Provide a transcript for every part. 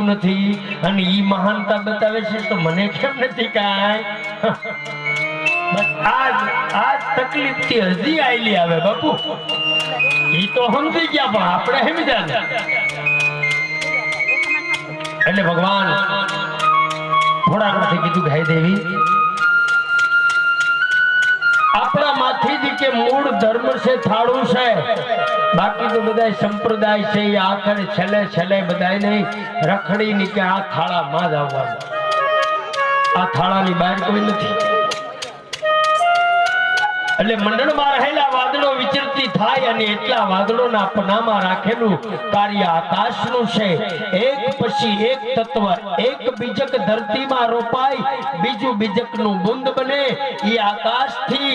નથી અને ઈ મહાનતા બતાવે છે તો મને કેમ નથી કાંઈ? આજ તકલીફ થી હજી આયલી આવે બાપુ. ઈ તો સમજી ગયા પણ આપણે સમજ્યા ને. એટલે ભગવાન થોડાક નથી કીધું કે હે દેવી આપણા માંથી કે મૂળ ધર્મ છે થાળું છે, બાકી તો બધા સંપ્રદાય છે એ આખરે છેલ્લે બધા નહીં રખડી ની કે આ થાળામાં જ આવવાનું, આ થાળાની બહાર કોઈ નથી. એટલે મંડળમાં રહેલા વાદળો વિચરતી થાય અને એટલા વાદળોના પનામાં રાખેલું કાર્ય આકાશનું છે. એક પછી એક તત્વ, એક બીજક ધરતીમાં રોપાય, બીજું બીજકનું બુંદ બને, એ આકાશથી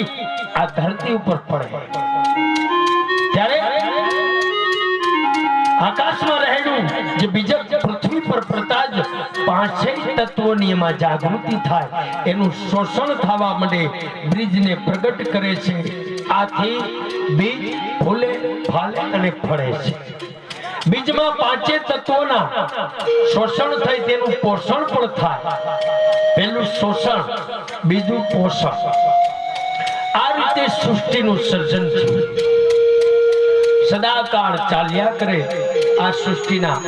આ ધરતી ઉપર પડે. ત્યારે આકાશમાં રહેલું જે બીજક પૃથ્વી પર પડતા જ પાંચેય તત્વોની એમાં જાગૃતિ થાય, એનું શોષણ થવા માટે બીજને પ્રગટ કરે છે. આથી બીજ ફૂલે, ફાલે અને ફળે છે. બીજમાં પાંચે તત્વોના શોષણ થઈ તેનું પોષણ પણ થાય. પહેલું શોષણ, બીજું પોષણ. આ રીતે સૃષ્ટિનું સર્જન થયું. સદાકાળ ચાલ્યા કરે આ સૃષ્ટિના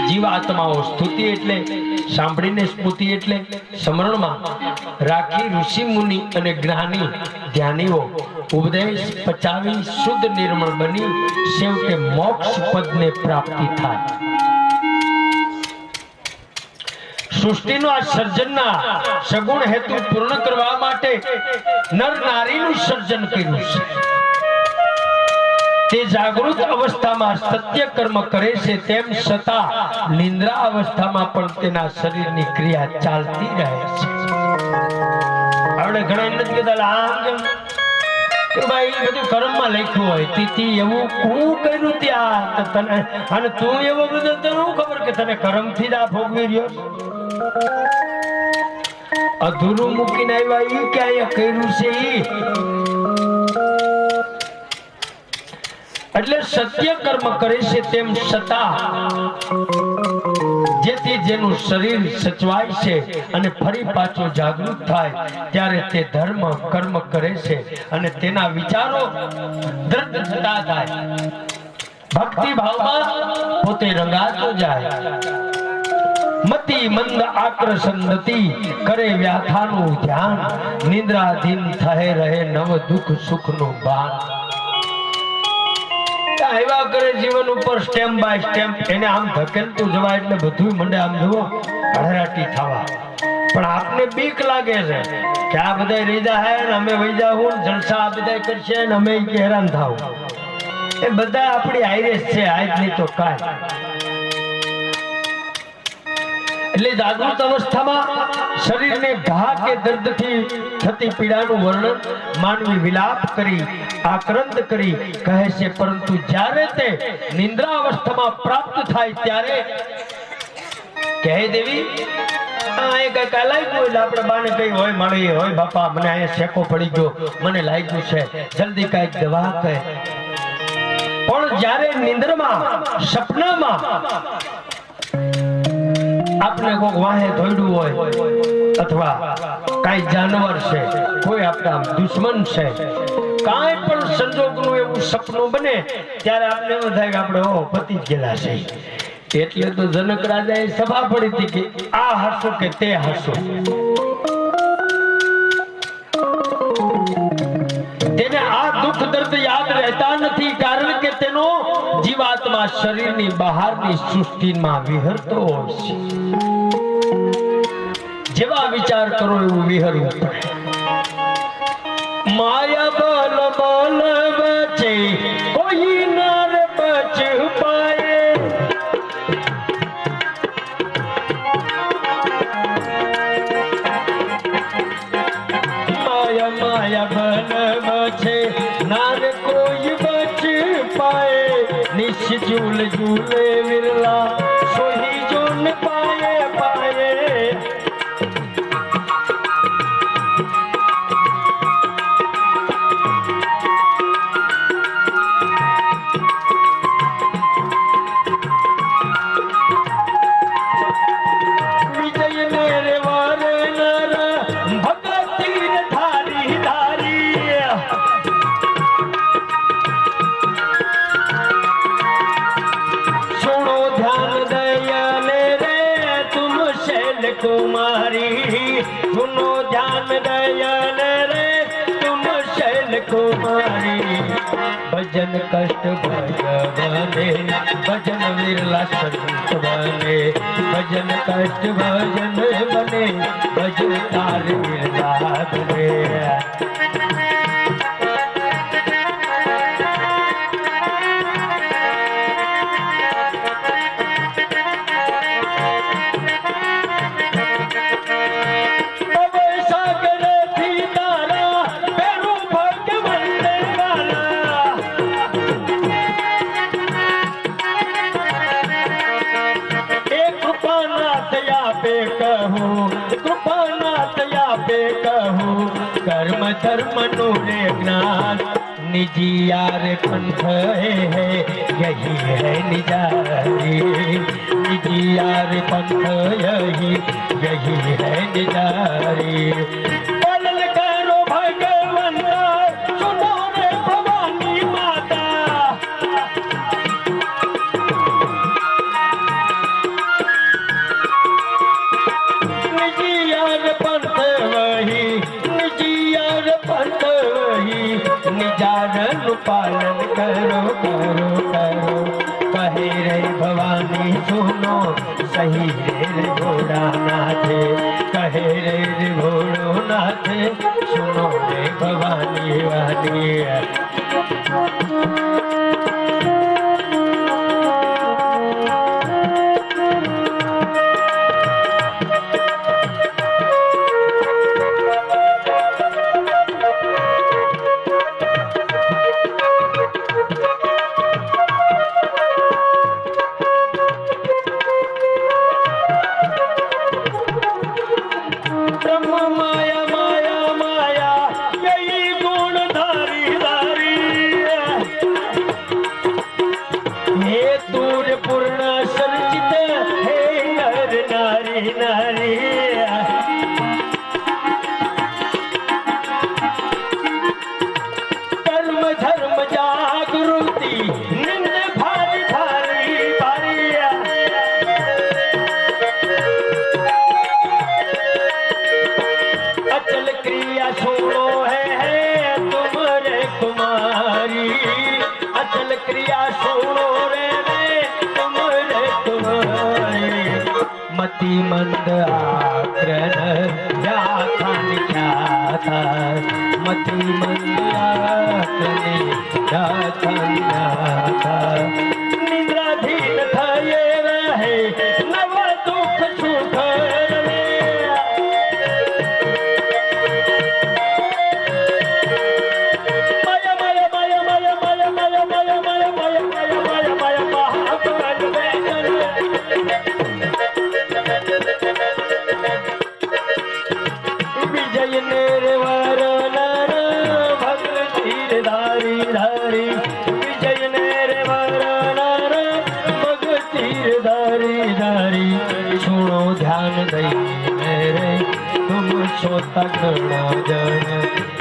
જીવાત્માઓ. સ્તુતિ એટલે સાંભળીને, સ્મૃતિ એટલે સ્મરણમાં રાખી ઋષિ મુનિ અને જ્ઞાની ધ્યાનીઓ ઉપદેશ પચાવી શુદ્ધ નિર્મળ બની છેવટે મોક્ષ પદને પ્રાપ્તિ થાય. સૃષ્ટિનો આ સર્જનના સગુણ હેતુ પૂર્ણ કરવા માટે નર નારીનું સર્જન કર્યું છે. તે જાગૃત અવસ્થામાં સત્ય કર્મ કરે છે, તેમ છતાં નિંદ્રા અવસ્થામાં પણ તેના શરીરની ક્રિયા ચાલતી રહે છે. આપણે ઘણા નથી કહેતા આમ કેમ કે ભાઈ બધું કર્મમાં લખ્યું હોય તીથી એવું હું કર્યું ત્યાં તને, અને તું એવો બધો તને શું ખબર કે તને કર્મથી જ આ ભોગવી રહ્યો? અધૂરું મૂકીને આવ્યા ઈ ક્યાં કર્યું છે ઈ. એટલે સત્ય કર્મ કરે છે તેમ છતાં જેથી જેનું શરીર સચવાય છે અને ફરી પાછો જાગૃત થાય ત્યારે તે ધર્મ કર્મ કરે છે અને તેના વિચારો દ્રઢ થતા થાય. ભક્તિ ભાવમાં પોતે રંગાતો જાય. મતિ મંદ આકર્ષણતી કરે વ્યાથાનું ધ્યાન, નિદ્રાધીન થહે રહે નવ દુઃખ સુખનું ભાન. આવ્યા કરે જીવન ઉપર સ્ટેપ બાય સ્ટેપ, એને આમ ધકેલતું જવાય એટલે બધું મંડે આમ જુઓ હળરાટી થવા. પણ આપને બીક લાગે છે કે આ બધા રહી જાય ને અમે વહી જાવું, જલસા આ બધા કરશે ને અમે હેરાન થાવું. એ બધા આપણી આયરેસ છે, આજ નહીં તો કાંઈ. એટલે જાગૃત અવસ્થામાં શરીરને ઘા કે દર્દથી થતી પીડાનું વર્ણન માનવી વિલાપ કરી આક્રંદ કરી કહે છે. પરંતુ જ્યારે તે નિંદ્રા અવસ્થામાં પ્રાપ્ત થાય ત્યારે કહે દેવી આપણે બાને કઈ હોય મળી હોય બાપા મને અહીંયા શેકો પડી ગયો, મને લાગ્યું છે, જલ્દી કઈક દવા કહે. પણ જ્યારે નિંદ્રમાં સપનામાં આપણે કોઈ વાહે ધોઈડું હોય અથવા કઈ જાનવર છે, કોઈ આપણા દુશ્મન છે, કાંઈ પણ સંજોગનું એવું સપનું બને ત્યારે આપણે એવું થાય કે આપણે પતિ જ ગયેલા છે. એટલે તો જનક રાજાએ સભા પડી હતી કે આ હસો કે તે હસો. તેને આ દુઃખ દર્દ યાદ રહેતા નથી, કારણ કે તેનો જીવાત્મા શરીરની બહારની સૃષ્ટિમાં વિહરતો હોય છે. જેવા વિચાર કરો એવું વિહરવું પડે. માયા બલ બલ બચે કોઈ નર બચ પાએ, માયા માયા બલ બચે નર કોઈ બચ પાए, નિશ ઝૂલ ઝૂલે વિરલા સોહી જોન પાए પાए. कुमारी भजन कष्ट भजवने भजन विरला संत बने भजन कष्ट भजन बने भजन तार विरला बने कर्म धर्म नूरे ज्ञान निजी यार पंथ है यही है निजारी निजी यार पंथ यही है निजारी पालन करो भगवंता सुनो रे भवानी माता निजी यार पंथ वही निजारन पालन करो करो करो कहे रे भवानी सुनो सही रे घोड़ा नाथे कहे रे घोड़ो नाथे सुनो रे भवानी वानी मति मंद आक्रन व्याख्यान ख्याता मति मंद आक्रन व्याख्यान निद्राधीन थये रहे नव दुख सुख तगड़ा जन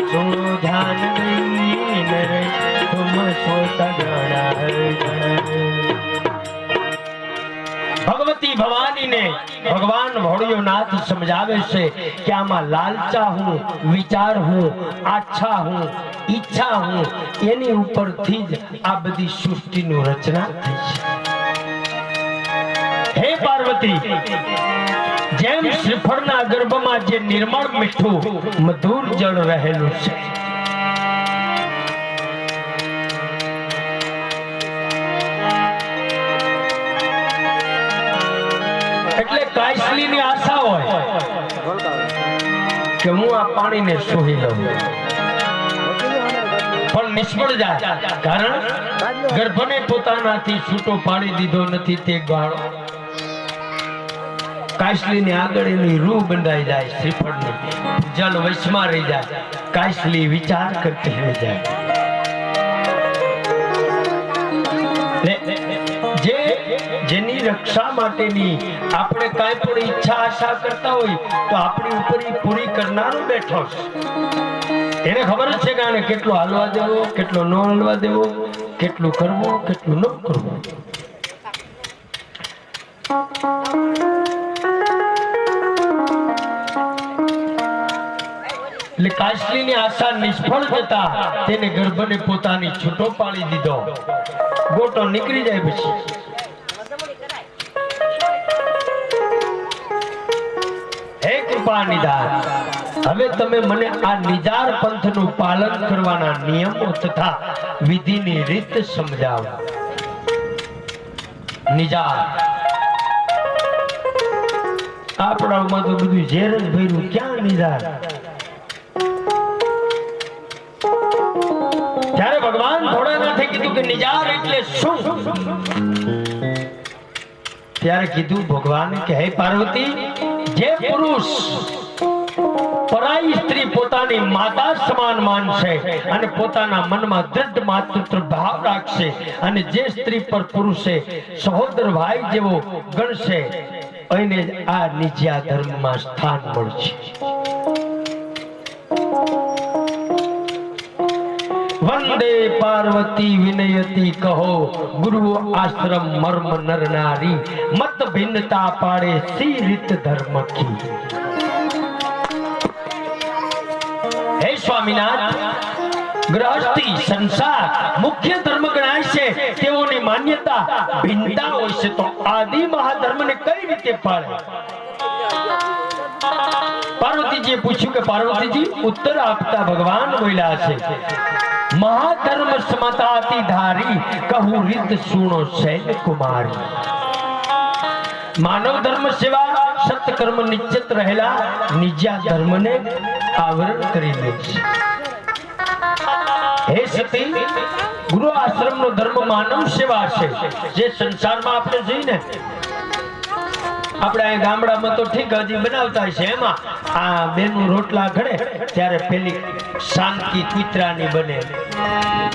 सुनो ध्यान नहीं मेरे तुम सो तगड़ा भगवती भवानी ने भगवान भोड़ियोनाथ समझावे से क्या मैं लालचा हूँ विचार हूँ आच्छा हूँ ઈચ્છા હું એની ઉપરથી જ આ બધી સૃષ્ટિનું રચના થઈ છે હે પાર્વતી જેમ શ્રીફળના ગર્ભમાં જે નિર્મળ મીઠું મધુર જળ રહેલું છે એટલે કાયસલીની આશા હોય કે હું આ પાણીને સોહી લઉં પણ નિષ્ફળ જાય કારણ ગર્ભને પોતાનાથી છૂટો પાડી દીધો નથી તે ગાળો કાયસલીની આગળ એની રૂહ બંધાઈ જાય શ્રીફળની જલ વશમાં રહી જાય કાયસલી વિચાર કરતી રહી જાય જે જેની રક્ષા માટેની આપણે કાંઈ પણ ઈચ્છા આશા કરતા હોય તો આપણી ઉપર ઈ પૂરી કરનારો બેઠો છે એને ખબર જ છે કે આને કેટલો હાલવા દેવો કેટલો ન હાલવા દેવો કેટલું કરવું કેટલું ન કરવું એટલે કાશલીની આશા નિષ્ફળ જતા તેને ગર્ભને પોતાની છૂટો પાડી દીધો. ગોટો નીકળી જાય પછી હે કૃપા નિધાન, હવે તમે મને આ નિજાર પંથનું પાલન કરવાના નિયમો તથા વિધિની રીત સમજાવો. નિજાર આપણામાં તો બધું ઝેર જ ભર્યું, ક્યાં નિજાર? જ્યારે ભગવાન ભોળાનાથે કીધું કે નિજાર એટલે શું, ત્યારે કીધું ભગવાને કે હે પાર્વતી, જે પુરુષ પરાઈ સ્ત્રી પોતાની માતા સમાન માનશે અને પોતાના મનમાં દૃઢ માતૃત્વ ભાવ રાખશે અને જે સ્ત્રી પર પુરુષે સહોદર ભાઈ જેવો ગણશે એને આ નિજ્યા ધર્મમાં સ્થાન મળશે. વંદે પાર્વતી વિનયતી કહો, ગુરુ આશ્રમ મર્મ નર નારી, મત ભિન્નતા પાડે સી રીત ધર્મ કી. હે સ્વામીનાથ, ગ્રહસ્થી સંસાર મુખ્ય ધર્મ ગણાય છે, તેઓની માન્યતા ભિન્નતા હોય છે, તો આદિ મહાધર્મને કઈ રીતે પાળે? પાર્વતીજીએ પૂછ્યું કે પાર્વતીજી, ઉત્તર આપતા ભગવાન બોલ્યા છે, મહાધર્મ સમતાતિ ધારી, કહું રીત સુણો શૈલ કુમારી. માનવ ધર્મ સેવા સત્કર્મ નિશ્ચિત રહેલા નિજ્યા ધર્મને આવરણ કરી લે છે. હે સતી, ગુરુ આશ્રમ નો ધર્મ માનવ સેવા છે. જે સંસારમાં આપણે જોઈને આપણે આ ગામડામાં તો ઠીક હજી બનાવતા છે, એમાં આ બેનું રોટલા ઘડે ત્યારે પેલી શાંતિ કૂતરાની બને.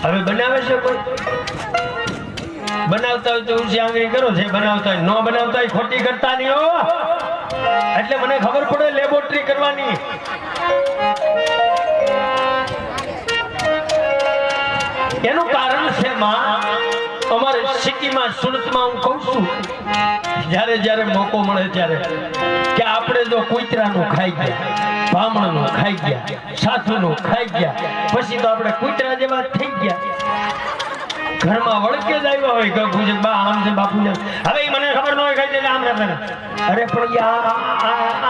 હવે બનાવે છે કોઈ? બનાવતા હોય તો ઊંચી આંગળી કરો છે, બનાવતા હોય ન બનાવતા હોય ખોટી કરતા નહીં હો. એટલે મને ખબર પડે લેબોરેટરી કરવાની. એનું કારણ છે માં, અમારે સિટીમાં સુરતમાં હું કહું છું, જ્યારે જ્યારે મોકો મળે ત્યારે કે આપણે જો કૂતરાનું ખાઈ ગયા, બામણનું ખાઈ ગયા, સાધુનું ખાઈ ગયા, પછી તો આપણે કૂતરા જેવા થઈ ગયા. ઘરમાં વળકે જ આવ્યા હોય કે પૂછે બા આમ છે બાપુ છે, હવે મને ખબર ન હોય કઈ દે આમ ને. અરે પણ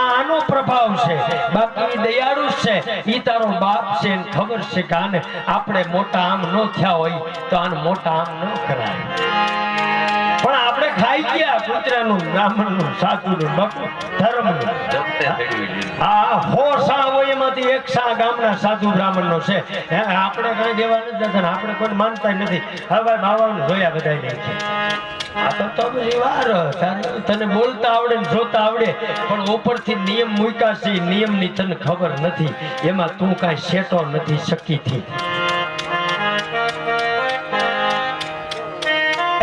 આનો પ્રભાવ છે, બાકી દયાળુ છે, ઈ તારો બાપ છે, ખબર છે કે આને આપણે મોટા આમ ન થયા હોય તો આને મોટા આમ ન કરાય. પણ આપણે ખાઈ ગયા કૂતરાનું, બ્રાહ્મણનું, સાધુનું, બાપુ ધર્મનું. હા, 100 સા હોય એમાંથી 1 સા ગામના સાધુ બ્રાહ્મણનો છે. આપણે કઈ દેવા નથી દેતા, આપણે કોઈ માનતા નથી. હવે બાવાનું જોયા બધા છે. આ તો બધી વાર તને બોલતા આવડે ને જોતા આવડે, પણ ઉપરથી નિયમ મૂક્યા છે, નિયમની તને ખબર નથી, એમાં તું કાંઈ સેટો નથી શકી.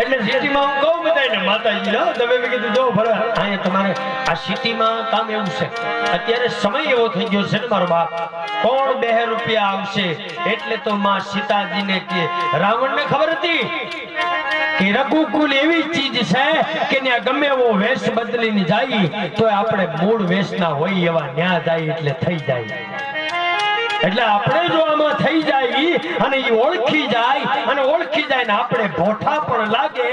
એટલે સિટીમાં હું કહું બધાને, માતાજી લો તમે કીધું જો ભલે અહીંયા તમારે આ સિટીમાં કામ એવું છે. અત્યારે સમય એવો થઈ ગયો છે ને મારો બાપ, કોણ 2 રૂપિયા આવશે એટલે તો માં સીતાજીને કે રાવણને ખબર હતી કે રઘુકુલ એવી ચીજ છે કે ત્યાં ગમે એવો વેશ બદલીને જાય તો આપણે મૂળ વેશના હોય એવા ન્યા જાય એટલે થઈ જાય. એટલે આપણે જો આમાં થઈ જાય અને એ ઓળખી જાય અને ઓળખી જાય ને આપણે ભોઠા પણ લાગે,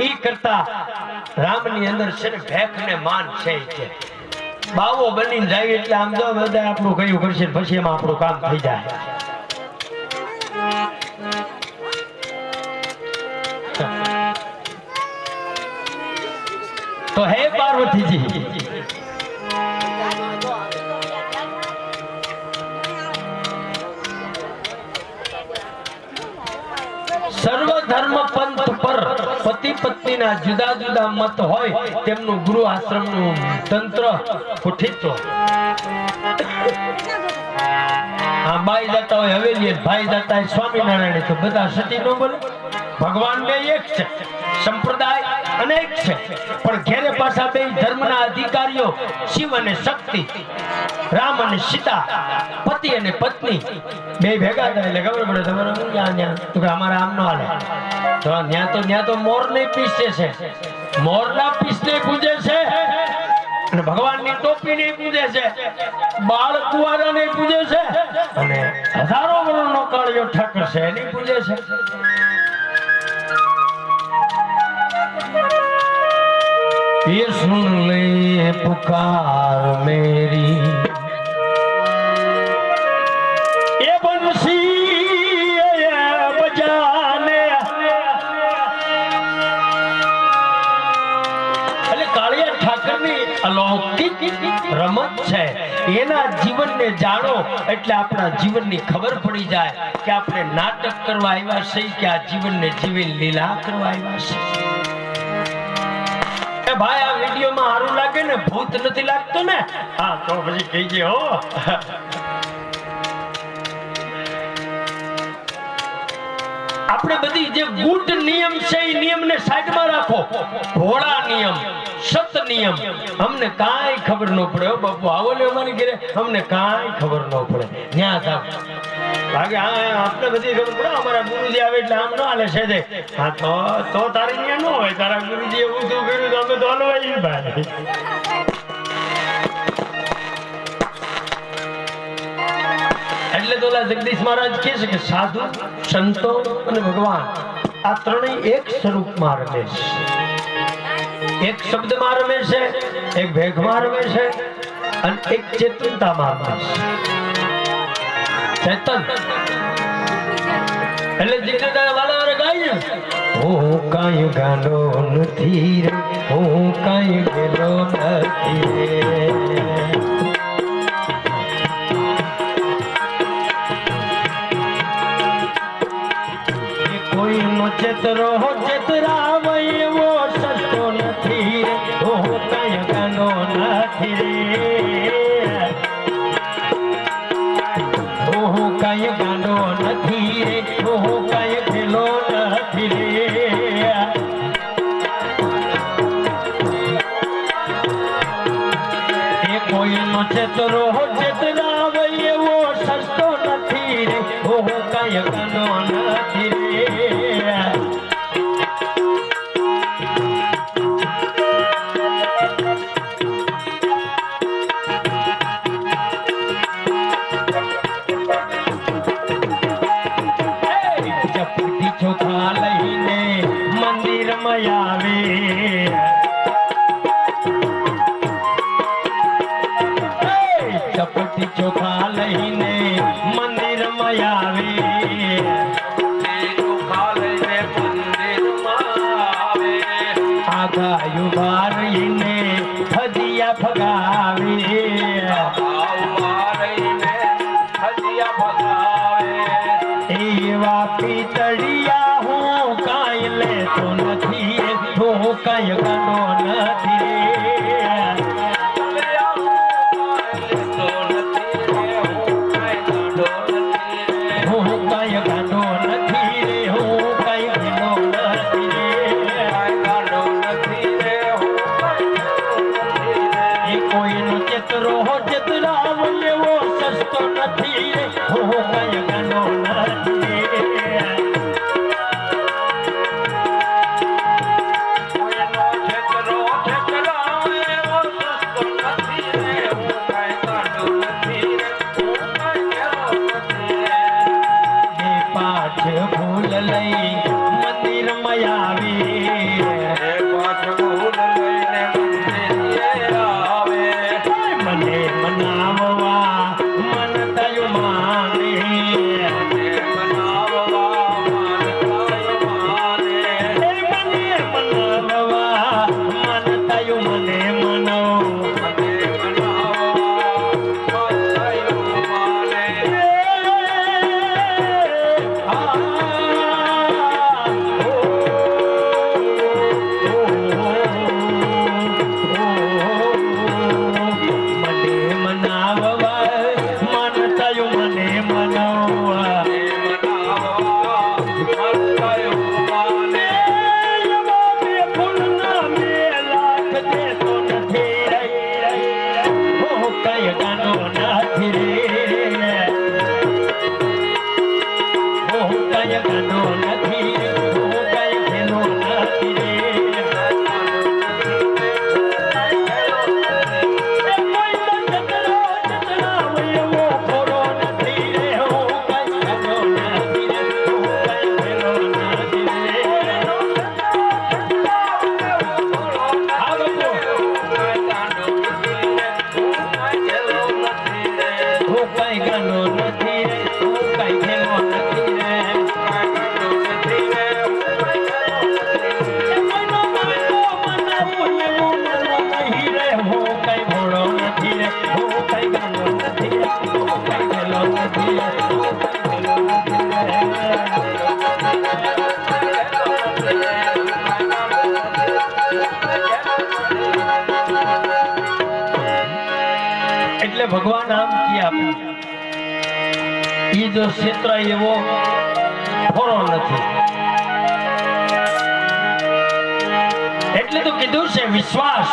એ કરતા રામની અંદર છે ને ભેખ ને માન છે કે બાવો બનીને જાય એટલે આમ જો બધા આપણું કયું કરશે પછી એમાં આપણું કામ થઈ જાય. તો હે પાર્વતીજી, સર્વ ધર્મ પંથ પર પતિ પત્નીના જુદા જુદા મત હોય તેમનું ગુરુ આશ્રમનું તંત્ર ઉઠિત. હા, બાઈ જતા હોય હવેલી, ભાઈ જતા હોય સ્વામિનારાયણ, તો બધા સતી નો બોલે. ભગવાન બે એક છે, સંપ્રદાય અનેક છે, પણ ઘેરે પાછા બે ધર્મના અધિકારીઓ શિવ અને શક્તિ, રામ અને સીતા, પતિ અને પત્ની બે ભેગા થાય એટલે ખબર પડે તમારે શું ત્યાં તો કે અમારા આમ નો હાલે. તો ત્યાં તો મોર ને પીસે છે, મોરના પીસને પૂજે છે. અને ભગવાનની ટોપીને પૂજે છે, બાળ કુંવારાને પૂજે છે, અને હજારો વર્ષનો કાળિયો ઠાકર છે એની પૂજે છે। ये सुन ले पुकार मेरी, ये बंसी बजाने। એટલે કાળિયા ઠાકરની અલૌકિક રમત છે, એના જીવનને જાણો એટલે આપણા જીવનની ખબર પડી જાય કે આપણે નાટક કરવા આવ્યા છે કે આ જીવનને જીવી લીલા કરવા આવ્યા છે। ભાઈ આ વિડિયો માં સારું લાગે ને, ભૂત નથી લાગતો ને? હા તો પછી કહીજે હો। આપણે બધી જે ગુડ નિયમ છે એ નિયમને સાઈડમાં રાખો, ભોળા નિયમ, સત નિયમ અમને કાંઈ ખબર ન પડે હો બાપુ, આવો ને અમારી ઘરે, અમને કાંઈ ખબર ન પડે, ન્યા જાવ ભાગે। હા આપણે બધી ખબર પડે, અમારા ગુરુજી આવે એટલે આમ ન હાલે છે દે। હા તો તારી ન્યા ન હોય, તારા ગુરુજી એવું શું કર્યું તો અમે તો હલવાઈ ભાઈ। એટલે તો જગદીશ મહારાજ કહે છે કે સાધુ, સંતો અને ભગવાન આ ત્રણેય એક સ્વરૂપમાં રમે છે, એક શબ્દમાં રમે છે, એક ભેગમાં રમે છે, અને એક ચેતનતામાં રમે છે। ચેતન એટલે જીજ્ઞાસા વાળા ગાય, હું કાંઈ ગાનો નથી રે, હું કાંઈ ગેલો નથી રે, ચેતરો ચેતરાવ એવો સસ્તો નથી રે, હું કાંઈ ગાનો નથી રે, હું કાંઈ ગાનો નથી રે, હું કાંઈ ખેલો નથી રે। એ કોઈનો ચેતરો ચેતરાવ એવો સસ્તો નથી રે, હું કાંઈ ગાનો નથી રે। ચોખા લઈને મંદિરમાં આવે, ચપટી ચોખા લઈને મંદિરમાં આવે, ચોખા લઈને મંદિરમાં આવે, આઘાયું બારીને ભજીયા ફગાવે, એવા પિતળિયા હું કાંઈ લેતો નથી, હું કાંઈ ગાનો નથી રે, હું કાંઈ ગાનો નથી રે, હું કાંઈ ગેલો નથી રે, એ કોઈનો ચેતરો ચેતરાવ એવો સસ્તો નથી રે, હું કાંઈ ગાનો નથી। ભૂલ લઈ મંદિરમાં આવી, પાછ ભૂલ લઈને મંદિર આવે, મને મનાવવા મન થયું માને, મને મનાવવા મન થયું માને, મને મનાવવા મન થયું મને મનાવ, મને મનાવવા મન થયું માને। ભગવાન આમ કે આપે ઈ જો ક્ષેત્ર એવો ખોરો નથી. એટલે તો કીધું છે વિશ્વાસ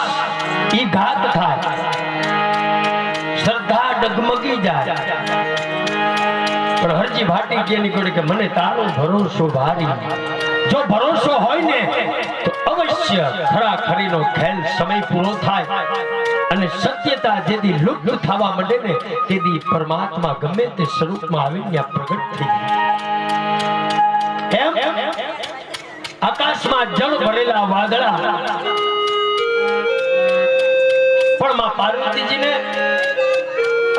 ઈ ઘાત થાય, શ્રદ્ધા ડગમગી જાય. પણ હરજી ભાટી કે નીકળે કે મને તારો ભરોસો ભારી. જો ભરોસો હોય ને તો અવશ્ય ખરા ખરીનો ખેલ સમય પૂરો થાય અને સત્યતા જેથી લુપ્ત થવા માંડે ને તેથી પરમાત્મા ગમે તે સ્વરૂપમાં આવીને પ્રગટ થઈ જાય. એમ આકાશમાં જળ ભરેલા વાદળા પણ માં પાર્વતીજીને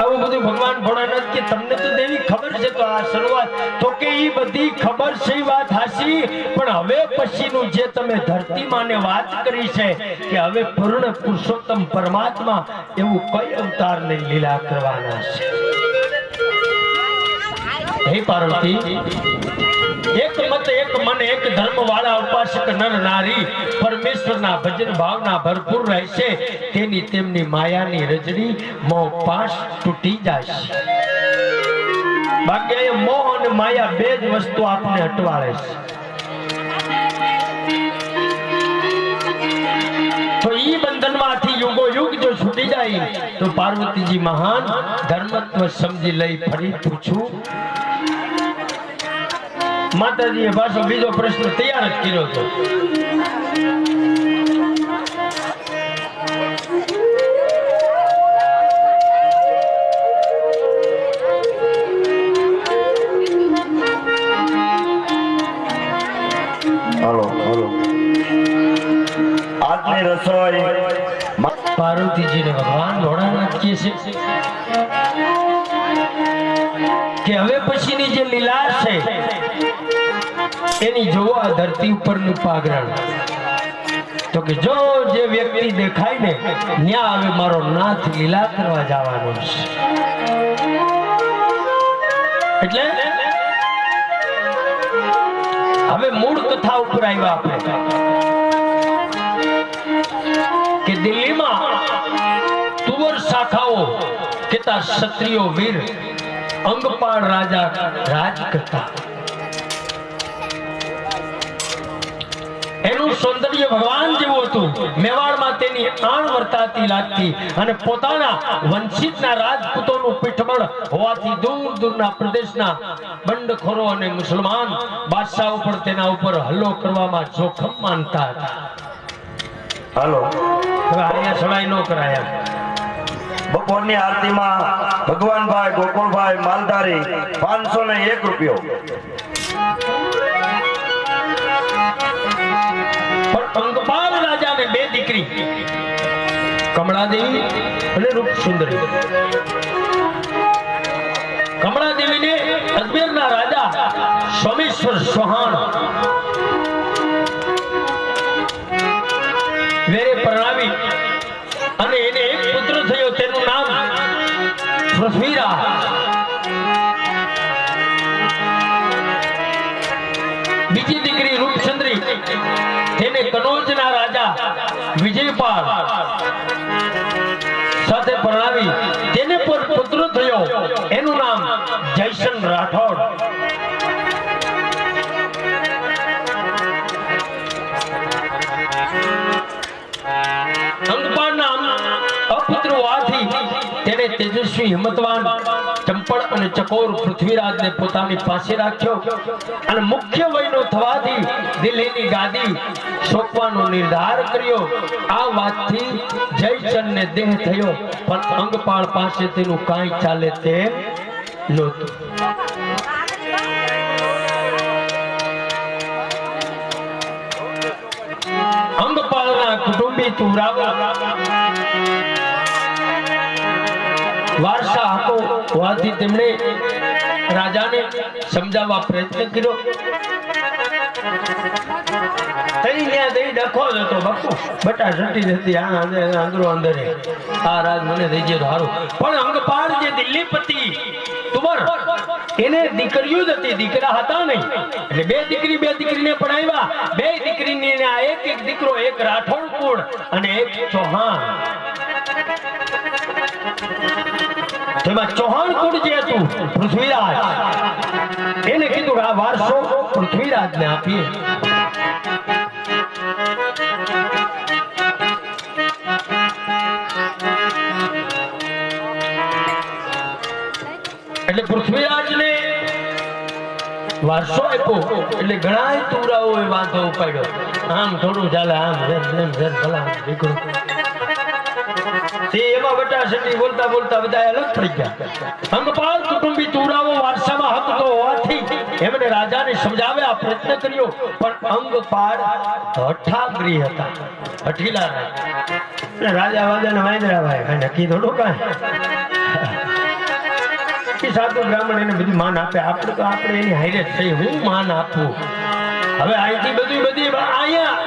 આવું બધું ભગવાન ભોળાનાથ કે તમને તો દેવી ખબર છે તો આ શરૂઆત તો કે ઈ બધી ખબર છે વાત હાસી, પણ હવે પછીનું જે તમે ધરતી માને વાત કરી છે કે હવે પૂર્ણ પુરુષોત્તમ પરમાત્મા એવું કઈ અવતાર ને લીલા કરવાના છે. હે પાર્વતી, એક મત એક મન એક ધર્મ વાળા ઉપાસક નર નારી પરમેશ્વરના ભજન ભાવના ભરપૂર રહેશે તેની તેમની માયાની રજડી મોહ પાશ તૂટી જશે. બાકી મોહ અને માયા બે જ વસ્તુ આપને અટવાળે છે. તો ઈ બંધનમાંથી યુગો યુગ જો છૂટી જાય તો પાર્વતીજી મહાન ધર્મત્વ સમજી લઈ ફરી પૂછું. માતાજીએ પાછો બીજો પ્રશ્ન તૈયાર જ કર્યો હતો. હાલો હાલો આજની રસોઈ પાર્વતીજીને ભગવાન ભોળાનાથ કહે છે કે હવે પછીની જે લીલા છે એની જોવો આ ધરતી ઉપરનું પાગરણ. તો કે જો જે વ્યક્તિ દેખાય ને ત્યાં હવે મારો નાથ લીલા કરવા જવાનો છે. એટલે હવે મૂળ કથા ઉપર આવ્યા આપણે કે દિલ્હીમાં તુવર શાખાઓ કેતા ક્ષત્રિયો વીર અંગપાળ રાજા રાજ કરતા. એનું સૌંદર્ય ભગવાન જેવું હતું. મેવાડમાં તેની આણ વર્તાતી લાગતી અને પોતાના વંશિતના રાજપૂતોનું પીઠબળ હોવાથી દૂર દૂરના પ્રદેશના બંડખોરો અને મુસલમાન બાદશાહો પણ તેના ઉપર હલ્લો કરવામાં જોખમ માનતા હતા. હાલો હવે અહીંયા સડાઈ ન કરાયા. બપોરની આરતીમાં ભગવાનભાઈ ગોકુળભાઈ માલધારી 501 રૂપિયો. પણ અંગપાલ રાજાને બે દીકરી કમળાદેવી અને રૂપસુંદરી. કમળાદેવીને અજમેરના રાજા સોમેશ્વર ચૌહાણ વેરે પરણાવી અને એને એક પુત્ર થયો તેનું નામ પૃથ્વીરાજ. બીજી દીકરી રૂપચંદ્રી તેને કનોજના રાજા વિજયપાલ સાથે પરણાવી તેને પર પુત્ર થયો એનું નામ જયસન રાઠોડ. અંગપાળના અપુત્ર હોવાથી તેને તેજસ્વી હિંમતવાન ચંપળ અને ચકોર પૃથ્વીરાજને પોતાની પાસે રાખ્યો અને મુખ્ય વયનો થવાથી દિલ્હીની ગાદી સોંપવાનો નિર્ધાર કર્યો. આ વાતથી જયચંદને દેહ થયો પણ અંગપાળ પાસે તેનું કાંઈ ચાલે તેમ નહોતું. અંગપાળના કુટુંબી તુરાવા વારસા હતો હોવાથી તેમણે રાજાને સમજાવવા પ્રયત્ન કર્યો. ડખો જ હતો બાપુ, બટા જટી જતી અંદરો અંદર આ રાજ મને થઈ જાય સારું. પણ અંગપાળ જે દિલ્હીપતિ તુવર એને દીકરીઓ જ હતી, દીકરા હતા નહીં. એટલે બે દીકરીને ભણાવ્યા. બે દીકરીને આ એક દીકરો, એક રાઠોડ કુળ અને એક ચૌહાણ. તેમાં ચૌહાણ કુળ જે હતું પૃથ્વીરાજ, એને કીધું આ વારસો પૃથ્વીરાજને આપીએ. એટલે પૃથ્વીરાજને વારસો આપ્યો એટલે ઘણા તુરાઓ એ વાંધો ઉપાડ્યો. આમ થોડું ચાલે, આમ દીકરો તે એમાં વટાસટી બોલતા બોલતા બધા અલગ પડી ગયા. અંગપાળ કુટુંબી તુરાઓ વારસામાં હક તો હોવાથી એમણે રાજાને સમજાવ્યા, પ્રયત્ન કર્યો, પણ અંગપાળ હઠાગ્રી હતા, હઠીલા રહ્યા. રાજા વાજાને વાંદરા ભાઈ નક્કી થોડું કાંઈ સાધુ બ્રાહ્મણ એને બધી માન આપે. આપણે તો આપણે એની હાઈરે થઈ, હું માન આપું. હવે અહીંથી બધી અહીંયા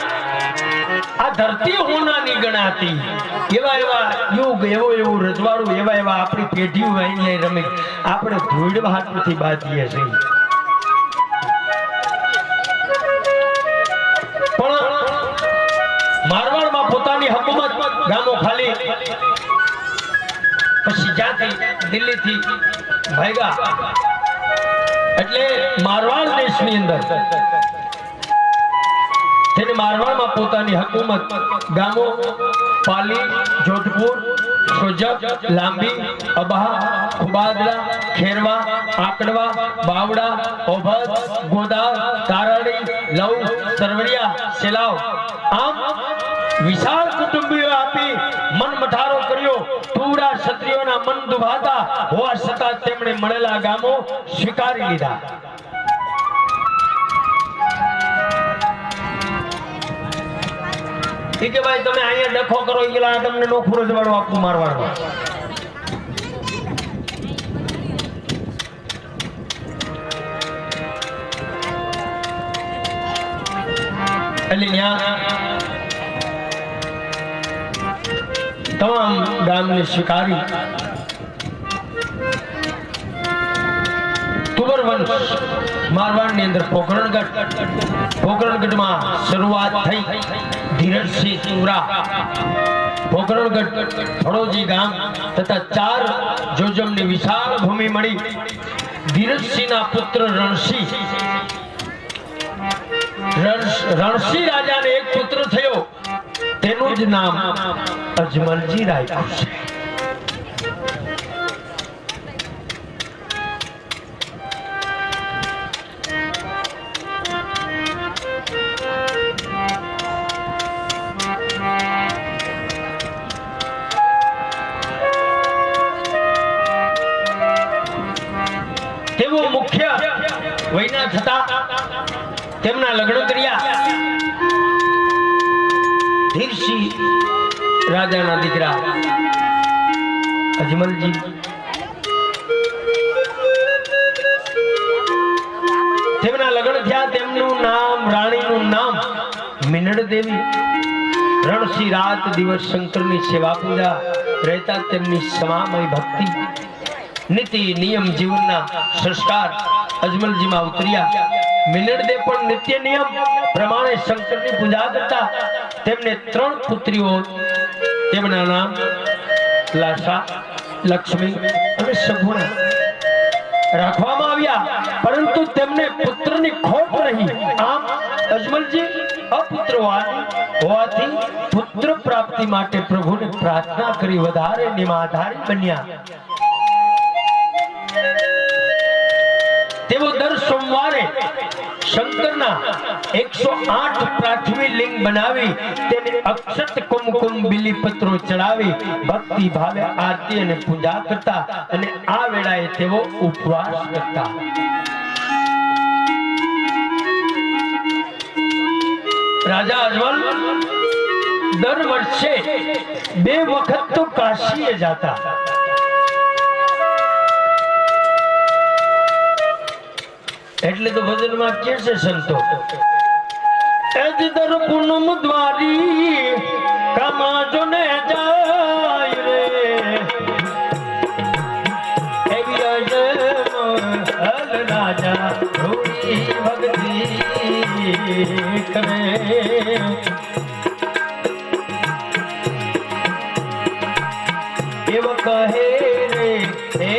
આ ધરતી હોનાની ગણાતી એવા યુગ, એવું રજવાડું, એવા આપણી પેઢીઓ અહીં રમે. આપણે ધૂળવા હાથથી બાંધીએ છીએ. પણ મારવાડમાં પોતાની હકુમત ગામો ખાલી પછી જ્યાંથી દિલ્હીથી ભાગ્યા એટલે મારવાડ દેશની અંદર તેને મારવાડમાં પોતાની હકુમત ગામો પાલી, જોધપુર, સોજક, લાંબી, અબહા, ખુબાદરા, ખેરવા, આકડવા, બાવડા, ઓભદ, ગોદાર, તારાડી, લવ, સરવડિયા, સેલાવ આમ વિશાળ કુટુંબીઓ આપી મન મઠારો કર્યો. તુરા ક્ષત્રિયોના મન દુભાતા હોવા છતાં તેમણે મળેલા ગામો સ્વીકારી લીધા. ઠીક છે ભાઈ, તમે અહીંયા ડખો કરો, તમને નોખું રજવાડું આપવું મારવાડમાં. એટલે ત્યાં તમામ ગામને સ્વીકારી તુબર વંશ મારવાડની અંદર પોકરણગઢમાં શરૂઆત થઈ. ધીરજસિંહ તુરા પોકરણગઢ, ફળોજી ગામ તથા 4 જોજમની વિશાળ ભૂમિ મળી. ધીરજસિંહના પુત્ર રણસિંહ રાજાને એક પુત્ર થયો, તેનું જ નામ અજમલજી રાખ્યું છે. તેઓ મુખ્ય વયના થતા તેમના લગ્ન કર્યા. ધીરસિંહ રાજાના દીકરા અજમલજી તેમના લગ્ન થયા. તેમનું નામ, રાણીનું નામ મિનળ દેવી. રણસિંહ રાત દિવસ શંકરની સેવા પૂજા રહેતા. તેમની સમામય ભક્તિ, નીતિ નિયમ, જીવનના સંસ્કાર અજમલજીમાં ઉતર્યા. મિનળદેવ પણ નિત્ય નિયમ પ્રમાણે શંકરની પૂજા કરતા. તેમને 3 પુત્રીઓ, તેમના નામ લાસા, લક્ષ્મી અને સગુણા રાખવામાં આવ્યા, પરંતુ તેમને પુત્રની ખોટ રહી. આમ અજમલજી અપુત્ર હોવાથી પુત્ર પ્રાપ્તિ માટે પ્રભુને પ્રાર્થના કરી વધારે નિમાધારી બન્યા. તેઓ દર સોમવારે શંકરના 108 પ્રાથમિક લિંગ બનાવી તેને અક્ષત કુમકુમ બિલીપત્રો ચડાવી ભક્તિ ભાવે આરતી અને પૂજા કરતા અને આ વેળાએ તેઓ ઉપવાસ કરતા. રાજા અજમલ દર વર્ષે 2 વખત તો કાશીએ જાતા. એટલે તો ભજનમાં કે છે સંતો, એજ દર પૂનમ દ્વારી કમાજો ને જાય રે, એવી અજમલ રાજા થોડી ભક્તિ કરે. એવ કહે રે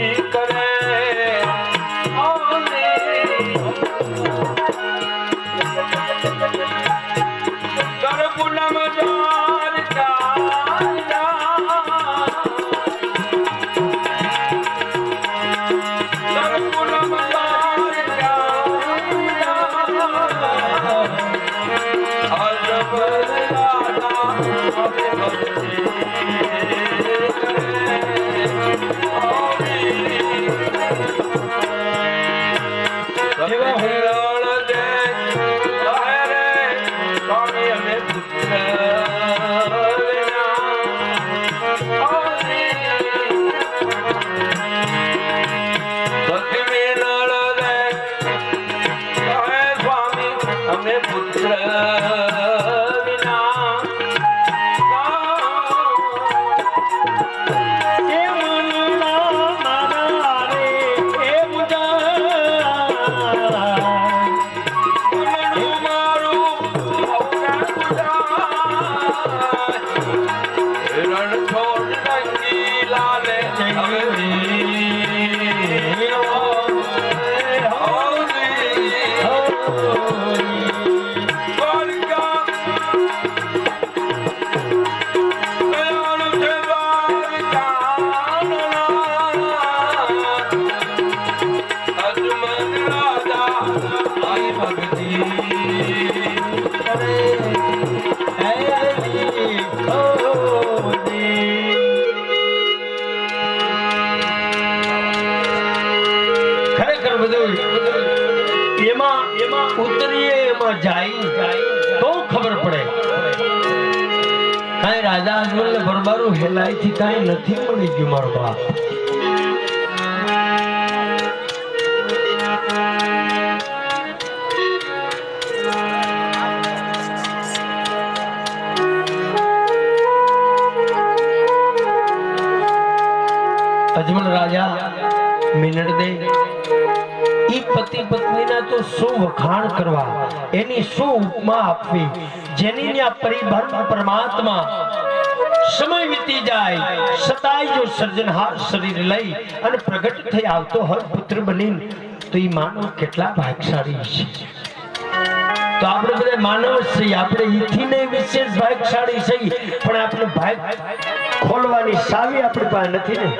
કરે તો ખબર પડે કઈ રાજા અજમલ ને બરબારું હેલાઈ થી કઈ નથી મળી ગયું મારો બાપ અજમલ રાજા મિનટ દે ઈ પતિ પત્નીના તો શું વખાણ કરવા એની શું ઉપમા આપવી જેની ન્યા પરિભ્રમ પરમાત્મા સમય વીતી જાય છતાંય જો સર્જનહાર શરીર લઈ અને પ્રગટ થઈ આવતો હોય પુત્ર બનીને તો ઈ માનવ કેટલા ભાગ્યશાળી છે તો આપણે બધા માનવ છીએ આપણે ઈથી ને વિશેષ ભાગ્યશાળી છીએ પણ આપણે ભાગ ખોલવાની સાવી આપણી પાસે નથી ને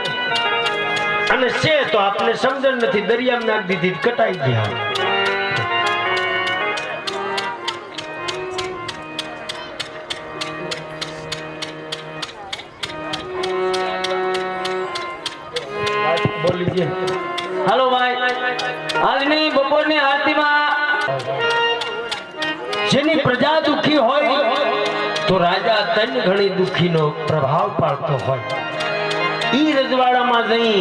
અને છે તો આપને સમજણ નથી દરિયામાં નાખી દીધી કટાઈ ગયા બોલીએ હાલો ભાઈ આજની બપોરની આરતીમાં જેની પ્રજા દુખી હોય તો રાજા તન ઘણી દુખીનો પ્રભાવ પાડતો હોય ઈ રજવાડામાં જઈ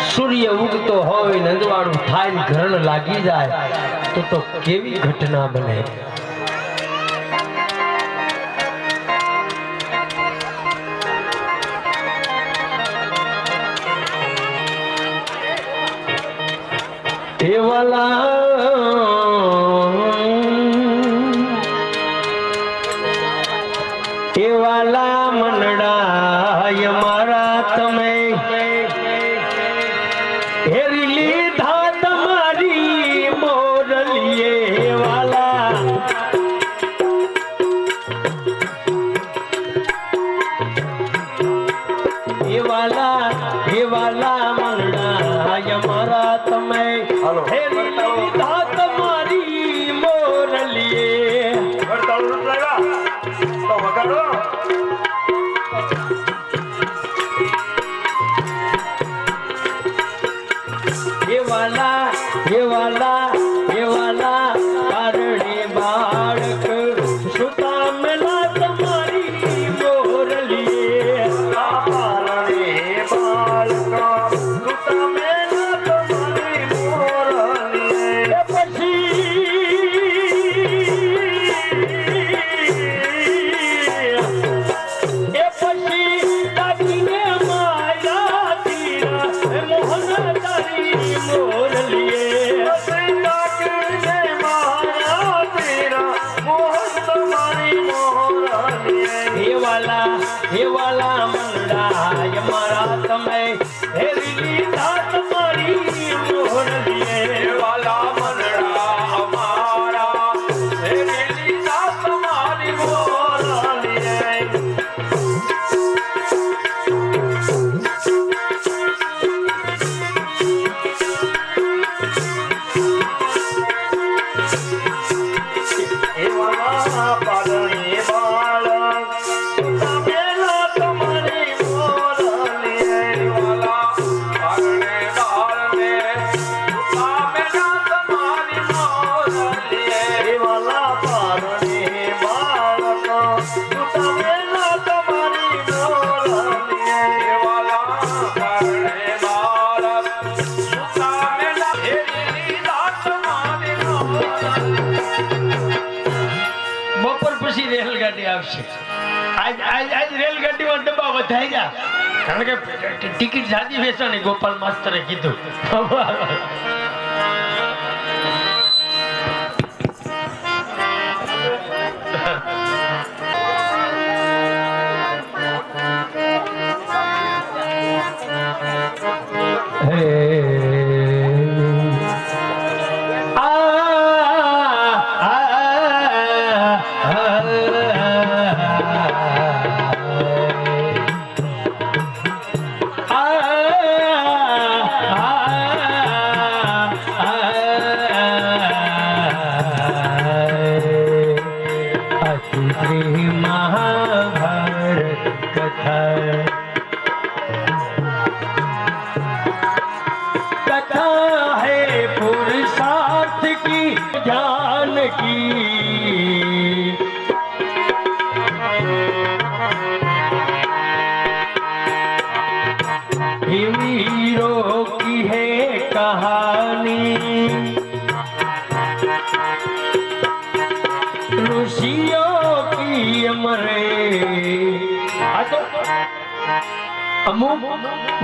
સૂર્ય ઉગતો હોય નંદવાડું થાય ઘરણ લાગી જાય તો કેવી ઘટના બને એવાલા મનડા મારા તમે હેરી લીધા તમારી મોરલીએ વાલા એવાલા મનડા મારા તમે હેરી લીધા તમારી મોરલીએ વગાડો એવાલા કારણે બાળક સુતા મેલા તમારી મોરલીએ કારણે બાળક સુતા મેલા તમારી મોરલીએ પછી દાદીને માયા તીરા મોહન તારી મોરલીએ ફેરી લીધા તમારી મોરલીએ વાલા મનડા અમારા ફેરી લીધા તમારી મોરલીએ એવા પારણે બાળક તમે ના તમારી મોરલીએ વાલા પારણે બાળને તમે ના તમારી મોરલીએ વાલા પારણે બાળક તમે ના તમારી મોરલીએ વાલા પારણે બાળક તમે ના ફેરી તમારી મોરલીએ બપોર પછી રેલગાડી આવશે. આજ રેલગાડીમાં ડબ્બા વધાઈ ગયા, કારણ કે ટિકિટ જાદી વેચાણી. ગોપાલ માસ્તરે કીધું. महाभारत कथा कथा है पुरुषार्थ की ज्ञान की, वीरों की है कहानी, ऋषियों की अमरे. આ તો અમુક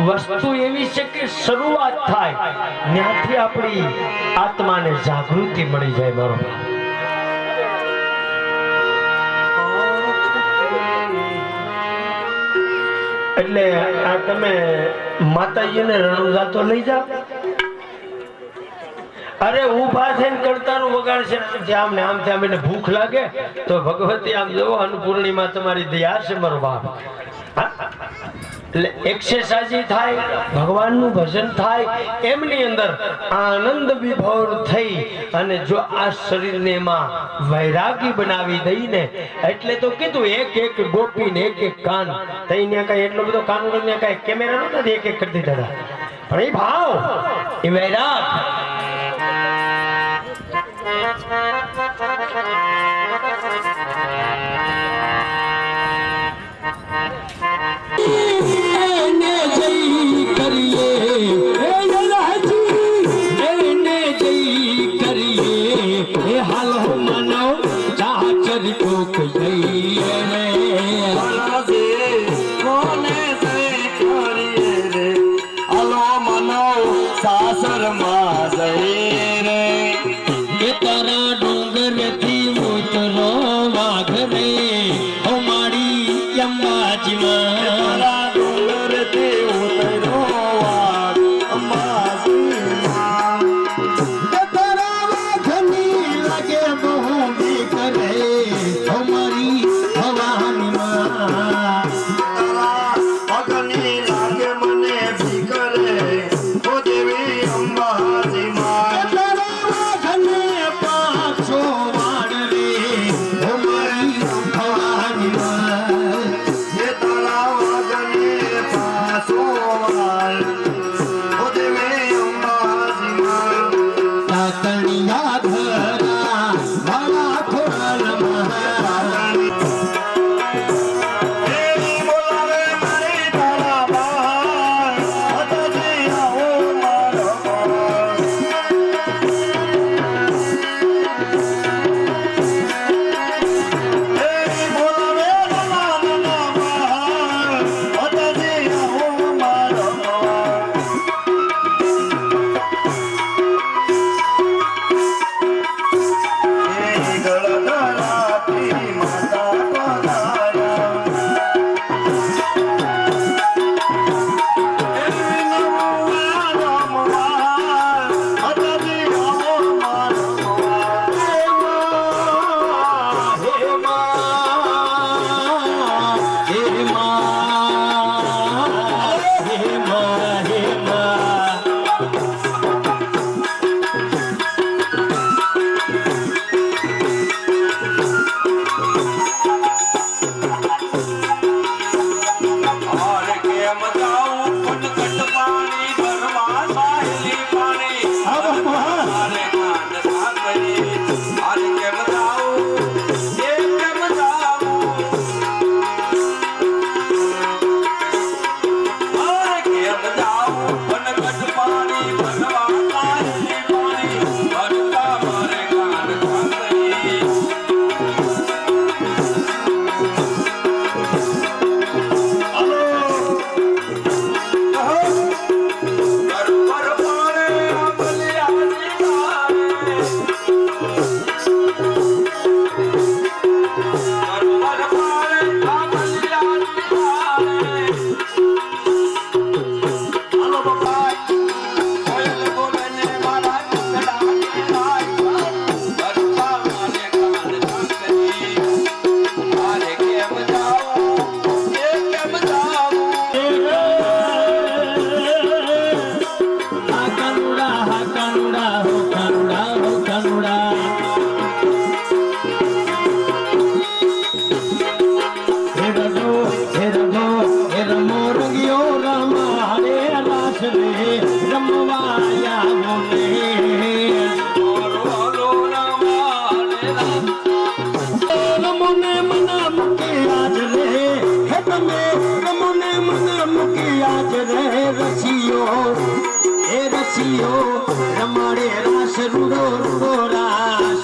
વસ્તુ એવી છે કે શરૂઆત થાય ત્યાંથી આપણી આત્માને જાગૃતિ મળી જાય. મારો એટલે આ તમે માતાજીને રણુજા તો લઈ જાઓ. અરે ઊભા થઈને કરતાનું વગાડશે આમ ને આમ આમ એને ભૂખ લાગે તો ભગવતી આમ જવો અન્નપૂર્ણિમાં તમારી દયા છે મારો બાપ. એટલે એક્સરસાઇઝ થાય, ભગવાનનું ભજન થાય, એમની અંદર આનંદ વિભોર થઈ અને જો આ શરીરને એમાં વૈરાગી બનાવી દઈને, એટલે તો કીધું એક એક ગોપીને એક એક કાન. તઈને કઈ એટલો બધો કાનૂન ને કઈ કેમેરા નહોતા, એક એક કરી દીધા હતા. પણ એ ભાવ, એ વૈરાગ સાસર માં જઈ રે એ તારા ડુંગર થી ઉતરો વાઘ રે અમારી અંબાજીમાં. ડુંગર તે ઉતરો વાઘ અંબાજીમાં. તારા વાઘની લાગે બહુ બીક રે અમારી ભવાનીમાં. અગ્નિ લાગે મને ભીખ રે ઓ દેવી અંબાજીમાં. પાછો વાડ રે અમારી ભવાનીમાં. એ તારા વાગને પાસો વાળ ઓ દેવી અંબાજીમાં. તાતણિયા ધરા મારા ખોળમાં દેવી બોલાવે મારી તારા બાળ હતજી આવો મારો બાળ. દેવી બોલાવે નાના નાના બાળ હતજી આવો મારો બાળ. રે રમવાયા બોલે રમોને મના મૂકી આજ રે હે તમે રમોને મના મૂકી આજ રે રસિયો રમાડે રાસ રૂડો રૂડો રાસ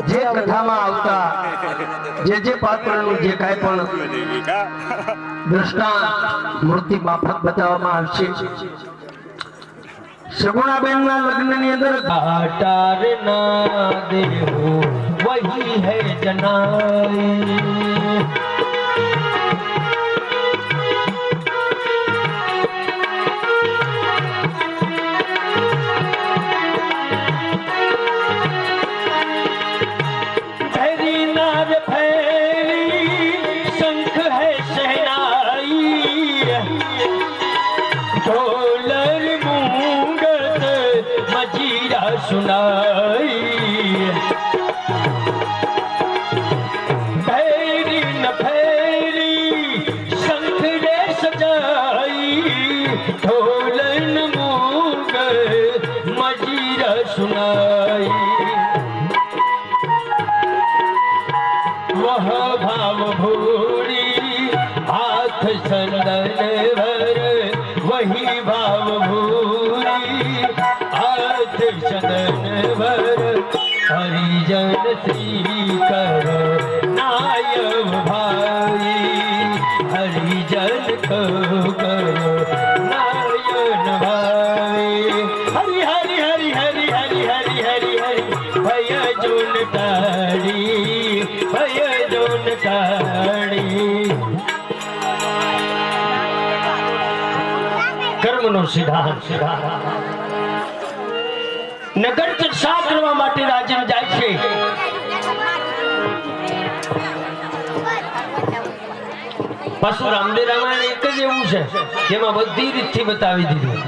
જે કથામાં આવતા જે પાત્રનું જે કાંઈ પણ દ્રષ્ટાંત મૂર્તિ માફક બતાવવામાં આવશે. સગુણાબેનના લગ્નની અંદર ઘાટાર ના દેવો વહી હૈ જનાઈ ढोलर मूंगत मजीरा सुनाई भैरी न भैरी शंख रे सजाई ढोलन मूंग मजीरा सुनाई वह भाव भूरी हाथ चंदन भर वही भाव भूरी हाथ चंदन भर हरिजन श्री कर नायब भाई हरिजन को करो नायन भाई हरि हरि हरि हरि हरि हरि हरि हरि भय जोन तारी भय जोन तारी કર્મનો સિદ્ધાંત નગર ચર્ચા કરવા માટે રાજન જાય છે પાછું રામદેવ રામાયણ એક જ એવું છે જેમાં બધી રીતથી બતાવી દીધું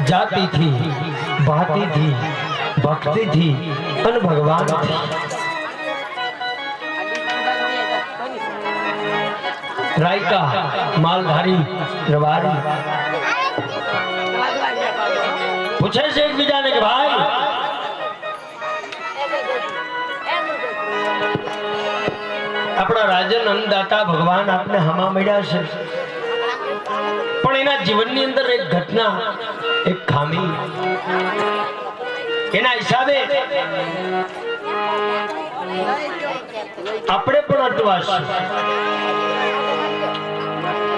જાતિથી ભાતિથી ભક્તિથી અને ભગવાનથી રાયકા માલધારી રવારી પૂછે છે એકબીજાને કે ભાઈ આપણા રાજન અન્નદાતા ભગવાન આપને હમા મળ્યા છે પણ એના જીવનની અંદર એક ઘટના એક ખામી એના હિસાબે આપણે પણ અટવાશે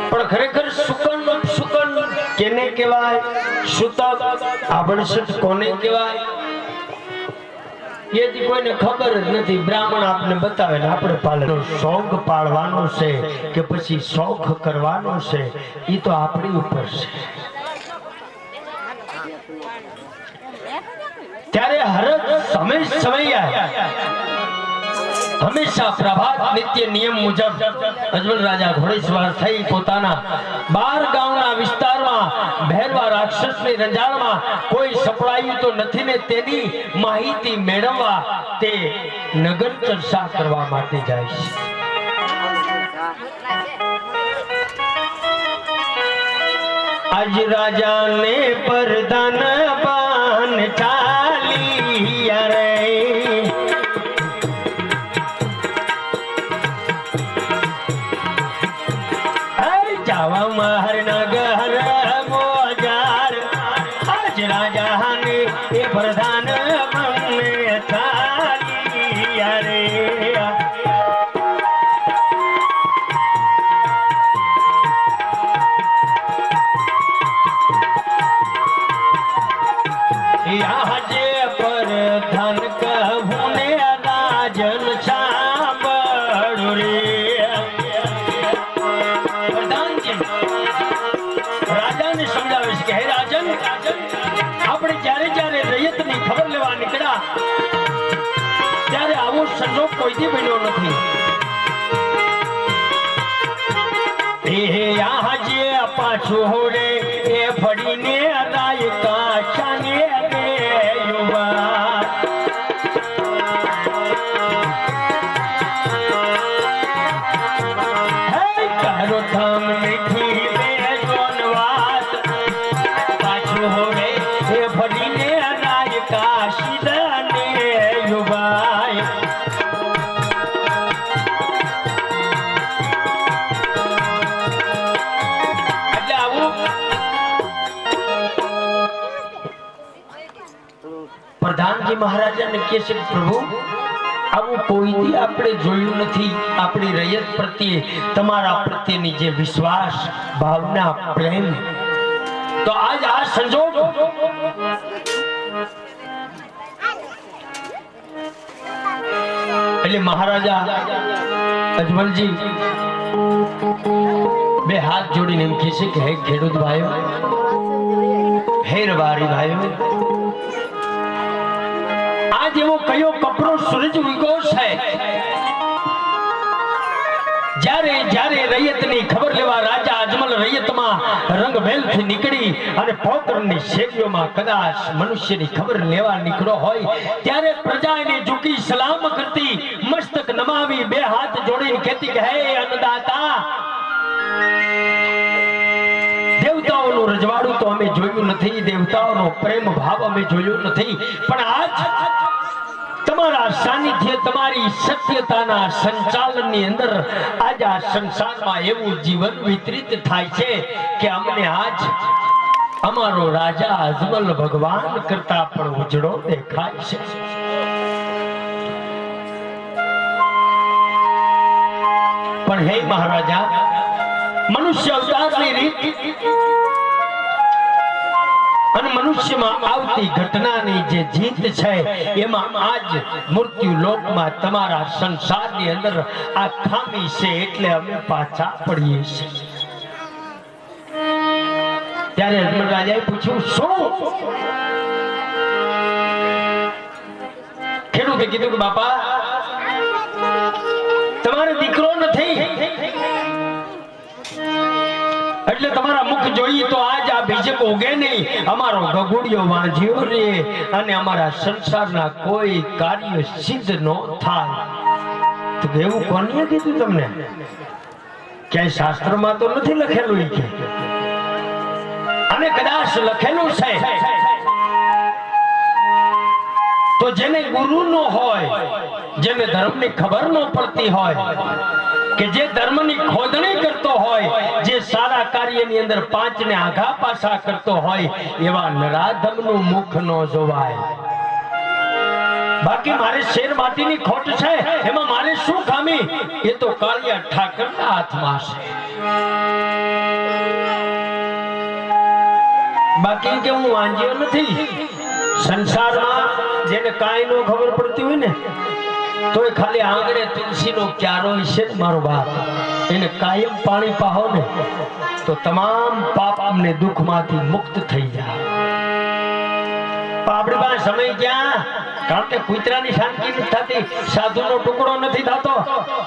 પણ ખરેખર સુકન સુકન કેને કહેવાય સુતક આભણસટ કોને કહેવાય એ કોઈને ખબર જ નથી બ્રાહ્મણ આપને બતાવે ને આપણે પાલન શોખ પાળવાનો છે કે પછી શોખ કરવાનો છે એ તો આપણી ઉપર છે ત્યારે હર સમય હંમેશા પ્રભાત નિત્ય નિયમ મુજબ અજમલ રાજા ઘોડેસવાર થઈ પોતાના 12 ગામના વિસ્તારમાં ભૈરવા રાક્ષસની રંજાડમાં કોઈ સપડાયું તો નથી ને તેની માહિતી મેળવવા તે નગર ચર્ચા કરવા માટે જાય છે આજ રાજાને પરદાન પાન ચાલી રે महर नगर मोजार आज राजा ने ये प्रधान में थाली अरे आज प्रधान कहूँ ने राजन छाबड़ू रे આપણે જ્યારે જ્યારે રૈયતની ખબર લેવા નીકળ્યા ત્યારે આવો સંજોગ કોઈથી બન્યો નથી એ આજે પાછું હોડે એ ફડીને રાય કાચાને રે યુવા હે કરો થમ મીઠી બે જોન વાત પાછું હોડે એ ફડીને રાય કાશીદાને યુવાય પ્રધાનજી મહારાજાને કહે છે પ્રભુ આવું કોઈથી આપણે જોયું નથી આપણી રૈયત પ્રત્યે તમારા પ્રત્યેની જે વિશ્વાસ ભાવના પ્રેમ તો આજ આ સંજોગ એટલે મહારાજા અજમલજી બે હાથ જોડીને એમ કહે છે કે હે ખેડૂત ભાઈઓ હે રવારી ભાઈઓ આજ એવો કયો કપરો સૂરજ ઉગ્યો છે જ્યારે જ્યારે રૈયતની ખબર લેવા રાજા અજમલ રૈયતમાં રંગમેલથી નીકળી અને પોકરણની શેરીઓમાં કદાચ મનુષ્યની ખબર લેવા નીકળ્યો હોય ત્યારે પ્રજા એને ઝૂકી સલામ કરતી, મસ્તક નમાવી બે હાથ જોડીને કહેતી કે હે અન્નદાતા, દેવતાઓનું રજવાડું તો અમે જોયું નથી, દેવતાઓનો પ્રેમ ભાવ અમે જોયો નથી, પણ આજ તમારા સાનિધ્ય, તમારી સત્યતાના સંચાલનની અંદર આજ આ સંસારમાં એવું જીવન વિતરિત થાય છે કે અમને આજ અમારો રાજા અજમલ ભગવાન કરતા પણ ઉજળો દેખાય છે. પણ હે મહારાજા, મનુષ્ય અવતારની રીત અને મનુષ્યમાં આવતી ઘટનાની જે જીત છે એમાં આજ મૃત્યુ લોકમાં તમારા સંસારની અંદર આ ખામી છે, એટલે અમે પાછા પડીએ છીએ. ત્યારે અજમલ રાજાએ પૂછ્યું, શું? ખેડૂતે કીધું કે બાપા, તમારે દીકરો નથી એટલે તમારા મુખ જોઈએ તો આજ આ બીજક ઉગે નહીં, અમારો ગગુડિયો વાંજ્યો રે અને અમારા સંસારના કોઈ કાર્ય સિદ્ધ ન થાય. તો એવું કોને કીધું તમને? ક્યાંય શાસ્ત્રમાં તો નથી લખેલું કે, અને કદાચ લખેલું છે તો જેને ગુરુ નો હોય, જેને ધર્મની ખબર ન પડતી હોય, કે જે ધર્મની ખોદણી કરતો હોય, જે સારા કાર્યની અંદર પાંચને આઘા પાછા કરતો હોય, એવા નરાધમનું મુખ ન જોવાય. બાકી મારે શેર માટીની ખોટ છે, એમાં મારે શું ખામી? એ તો કાળિયા ઠાકરના હાથમાં છે. બાકી કે હું વાંજ્યો નથી. સંસારમાં જેને કાંઈ નો ખબર પડતી હોય ને, તો એ ખાલી આંગણે તુલસીનો ક્યારો છે ને મારો બાપ, એને કાયમ પાણી પાહો ને તો તમામ પાપ ને દુઃખમાંથી મુક્ત થઈ જાય. આપણી પાસે સમય ક્યાં? કારણ કે કૂતરાની શાંતિ નથી થતી, સાધુનો ટુકડો નથી થતો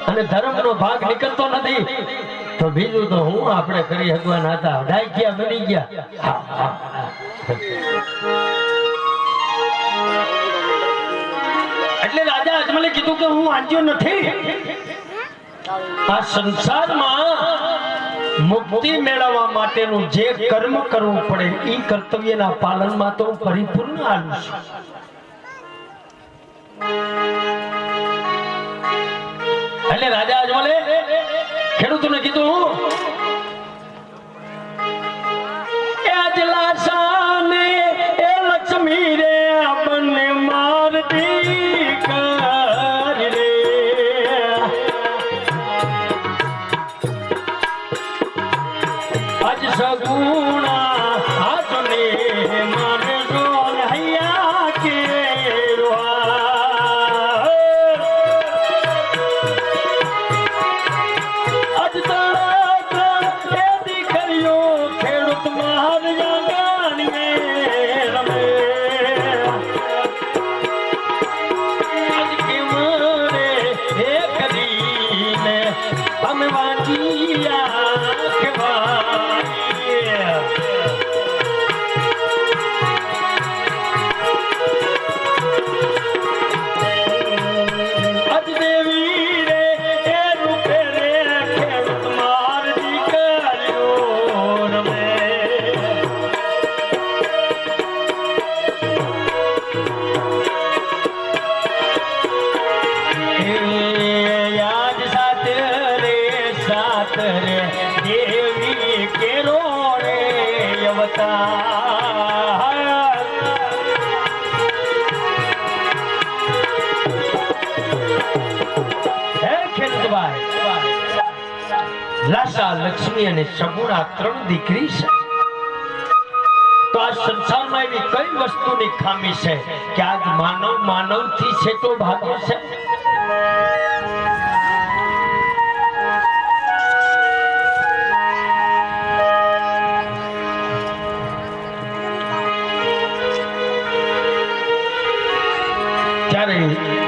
અને ધર્મનો ભાગ નીકળતો નથી, તો બીજું તો હું આપણે કરી શકવાના હતા. ડાઈ ગયા, બની ગયા. એટલે રાજા અજમલે કીધું કે હું વાંચ્યો નથી. આ સંસારમાં મુક્તિ મેળવવા માટેનું જે કર્મ કરવું પડે એ કર્તવ્યના પાલનમાં તો હું પરિપૂર્ણ આવું છું. એટલે રાજા અજમલે ખેડૂતોને કીધું, એ અજલા સાને એ લક્ષ્મી રે આપણને મારતી કર રે, અજ સગુણા હાથને મારે જોન હૈયા કે દેવી કેરો રે અવતાર. હે ખેડૂતભાઈ, લાસા, લક્ષ્મી અને સગુણા ત્રણ દીકરી છે. તો આ સંસારમાં એવી કઈ વસ્તુની ખામી છે કે આજ માનવથી છેટો ભાગ્ય છે?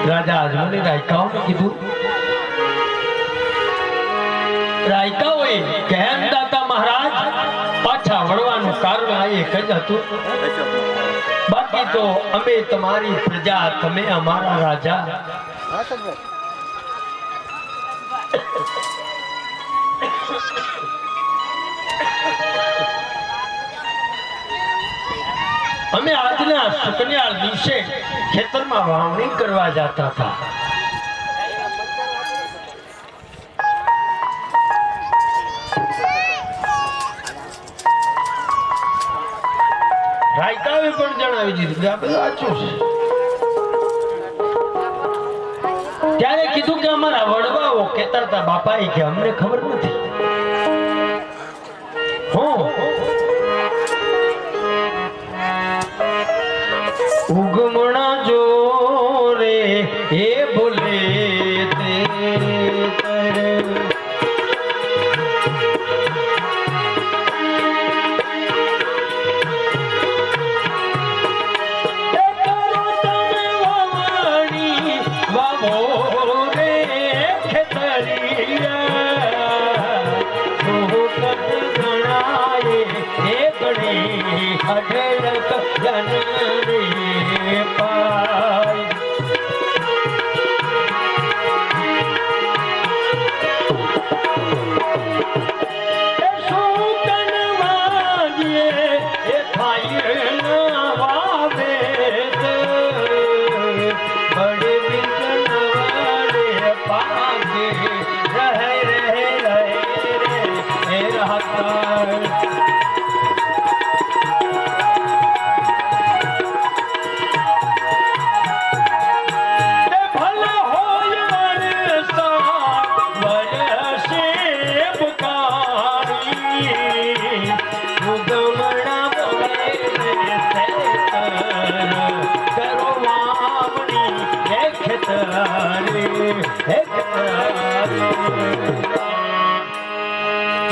રાજા અજમલે રાયકાઓને કીધું રાયકા હોય કે હેમદાતા મહારાજ પાછા વળવાનું કારણ આ એક જ હતું. બાકી તો અમે તમારી પ્રજા, તમે અમારા રાજા. અમે આજના સુકન્યાળ દિવસે ખેતરમાં વાવણી કરવા જતા હતા. રાયકાએ પણ જણાવી દીધું કે આ બધું સાચું છે. ત્યારે કીધું કે અમારા વડવાઓ કહેતા હતા, બાપાએ કે અમને ખબર નથી. ઉગમણા જો રે એ બોલે તે કરે.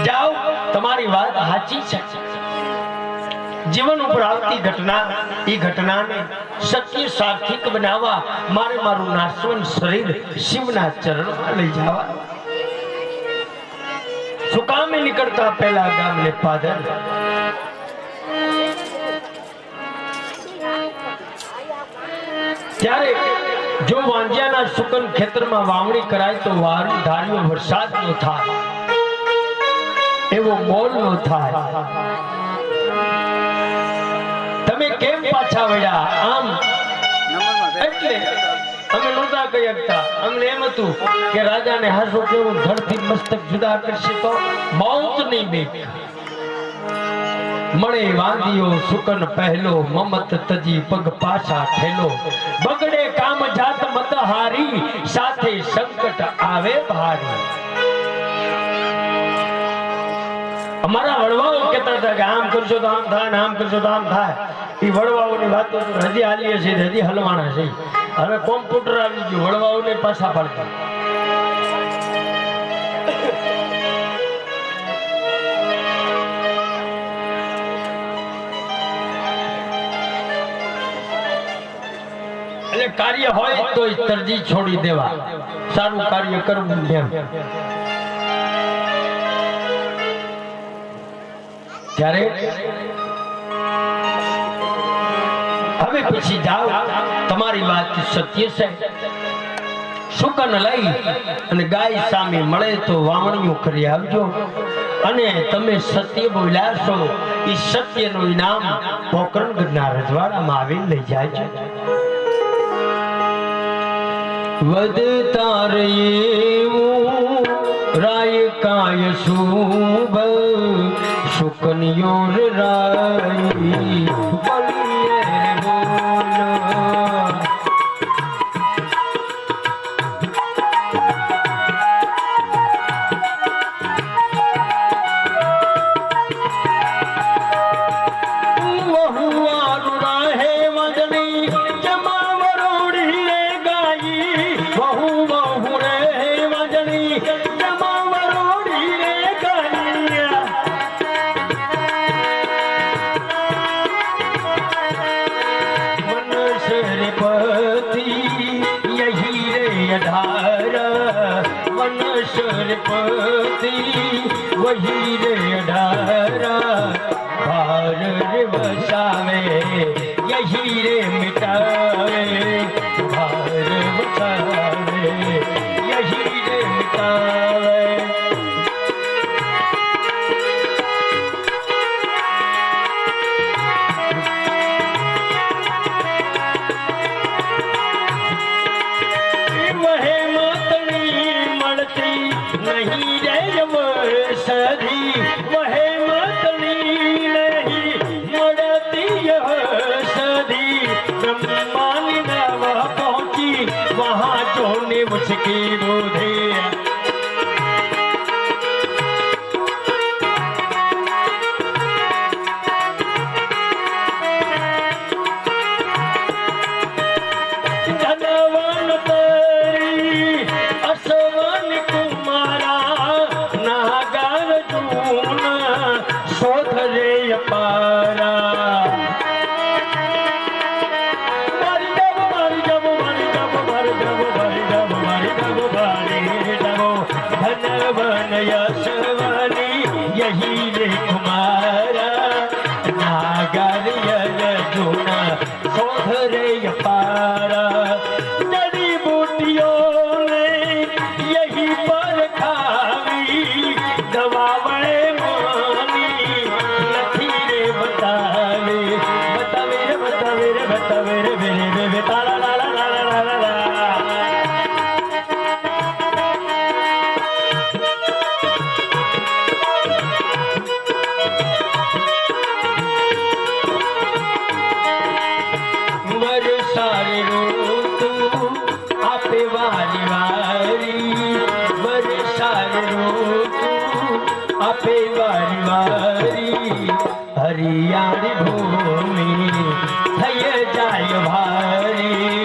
જાઓ, તમારી વાત સાચી છે. જીવન ઉપર આવતી ઘટના, એ ઘટનાને સત્ય સાર્થિક બનાવવા મારે મારું નાશવંત શરીર શિવના ચરણમાં લઈ જવા. સુકામે નીકળતા પહેલા ગામને પાદર. ત્યારે જો વાંજિયાના સુકન ખેતરમાં વાવણી કરાય તો ધાર્યો વરસાદ નો થાય, એવો મોલ નો થાય. તમે કેમ પાછા વળ્યા? આમ એટલે અમે નહોતા કહી શકતા. અમને એમ હતું કે રાજાને હાસો કેવું ધડથી મસ્તક જુદા કરશે તો મોત નહીં બેક. મળે વાંધિયો સુકન પહેલો, મમત તજી પગ પાછા ઠેલો. બગડે કામ જાત મત હારી, સાથે સંકટ આવે ભારી. અમારા વડવાઓ કહેતા હતા કે આમ કરશો તો આમ થાય, આમ કરશો તો આમ થાય. એ વડવાઓની વાતો હજી હાલીએ છે, હજી હલવાના છે. હવે કોમ્પ્યુટર આવી ગયું, વડવાઓને પાછા પાડતા. એટલે કાર્ય હોય તો તરજી છોડી દેવા, સારું કાર્ય કરવું એમ. ત્યારે હવે પછી જાઓ, તમારી વાત સત્ય છે. સુકન લઈ અને ગાય સામે મળે તો વાવણીઓ કરી આવજો. અને તમે સત્ય બોલ્યા છો, એ સત્યનું ઇનામ પોકરણગઢના રજવાડામાં આવી લઈ જાય છે. વધતા રેવું રાય કાય શુભ, સુકન્યોર રાઈ બોલીએ બોલો. नरपति वही रे अडारा भार रे बसावे यही रे मिटावे भार बसावे यही रे मिटावे नहीं रे सदी वह मतनी नहीं मरती यह सदी ब्रह्मांड वह पहुंची वहां जो ने मुझकी रोधे धनवन तरी असवन कुमारा नागर जून शोध रे अपारा मर जब मर जब मर जब मर जब मर जब मर जब बारे जब धनवन यशवनी यही रे कुमारा नागर जून शोध रे अपारा जड़ी बूटियों ने यही पर खावी दबावे मानी लथी रे बतावे बतावे रे बतावे रे बतावे रे मेरे रे ताला ला ला ला ला ला ला सारे ऋतु आपे वारी वारी सारे ऋतु आपे वारी वारी हरियाणी भूमि थय जाय भारी